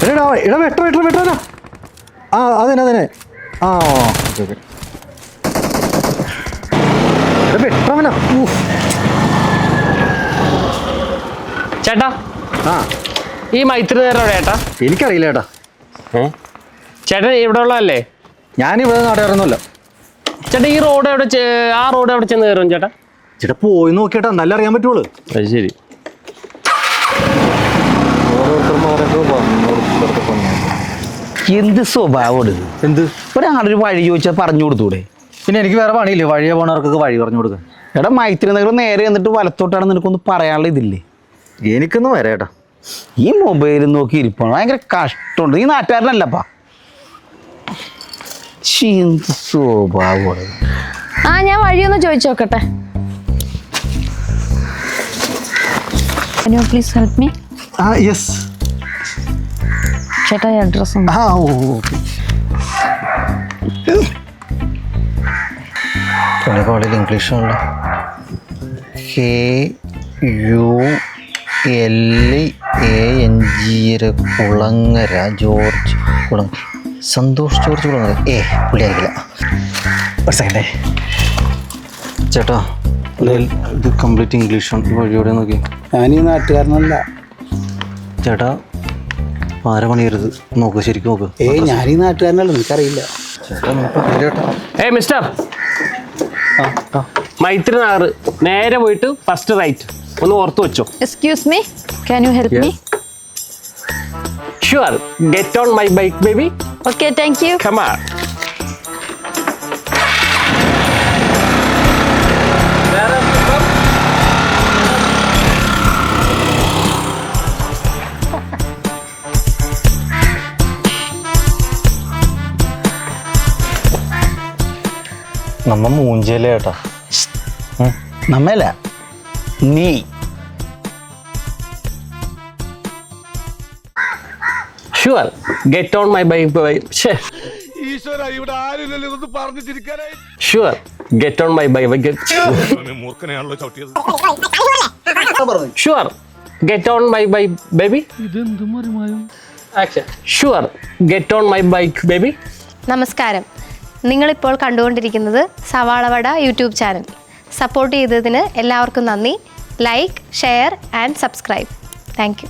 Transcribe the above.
എടാ വെട്ടാ ആ അതന്നെ ആ ഓക്കെ ഓക്കെ വെട്ടവനാ. ചേട്ടാ ആ ഈ മൈത്രി നേരം എവിടെ ചേട്ടാ? എനിക്കറിയില്ല ചേട്ടാ. ചേട്ടൻ ഇവിടെ ഉള്ളതല്ലേ? ഞാനിവിടെ നാട്ടുകാരൊന്നുമല്ല ചേട്ടാ. ഈ റോഡ് ആ റോഡ് എവിടെ ചെന്ന് കയറും ചേട്ടാ? ചേട്ടാ പോയി നോക്കിയേട്ടാ, നല്ല അറിയാൻ പറ്റുള്ളൂ. അത് ശരി. എന്ത് സ്വഭാവം എന്ത് ഒരാളൊരു വഴി ചോദിച്ചാൽ പറഞ്ഞു കൊടുത്തൂടെ? പിന്നെ എനിക്ക് വേറെ പണിയില്ലേ, വഴിയെ പോണവർക്കൊക്കെ വഴി പറഞ്ഞു കൊടുക്കാൻ. എടാ മൈത്രി നഗർ നേരെ എന്നിട്ട് വലത്തോട്ടാണ് നിനക്കൊന്ന് പറയാനുള്ള ഇതില്ലേ? എനിക്കൊന്നും വരാം ചേട്ടാ. ഈ മൊബൈൽ നോക്കി ഇരിപ്പാണ്, ഭയങ്കര കഷ്ടമുണ്ട്. ഈ നാട്ടുകാരനല്ലപ്പാ. എന്ത് സ്വഭാവം. ഞാൻ വഴിയൊന്ന് ചോദിച്ചു നോക്കട്ടെ. Can you please help me? Yes ചേട്ടാ അഡ്രസ് ഉണ്ട്. ഓക്കെ. കോളേജിൽ ഇംഗ്ലീഷുള്ള KULANG Kulangara George Santhosh George Kulangara. പുള്ളിയായിരിക്കില്ല. ഒരു സെക്കൻഡേ ചേട്ടാ, ഇത് കംപ്ലീറ്റ് ഇംഗ്ലീഷാണ്. വഴിയോടെ നോക്കി. ഞാനീ നാട്ടുകാരനല്ല ചേട്ടാ. ആരെ പണിയരുത്, നോക്ക് ശരിക്കും നോക്ക്. ഞാനീ നാട്ടുകാരനല്ല, നിനക്കറിയില്ല. ഏയ് മിസ്റ്റർ, മൈത്രി നഗർ നേരെ പോയിട്ട് ഫസ്റ്റ് റൈറ്റ്. ഒന്ന് ഓർത്ത് വെച്ചോ. Excuse me, can you help me? Sure, get on my bike baby. Okay, thank you. Come on. നമ്മ മൂഞ്ചേലേ ചേട്ടാ. നമ്മല്ല, നീ. Sure, get on my bike baby. Sure, get on my bike. Sure, get on my bike baby. Action. Sure, get on my bike baby. നമസ്കാരം. നിങ്ങളിപ്പോൾ കണ്ടുകൊണ്ടിരിക്കുന്നത് സവാളവട YouTube channel. Support ചെയ്തതിന് എല്ലാവർക്കും നന്ദി. Like, share and subscribe. Thank you.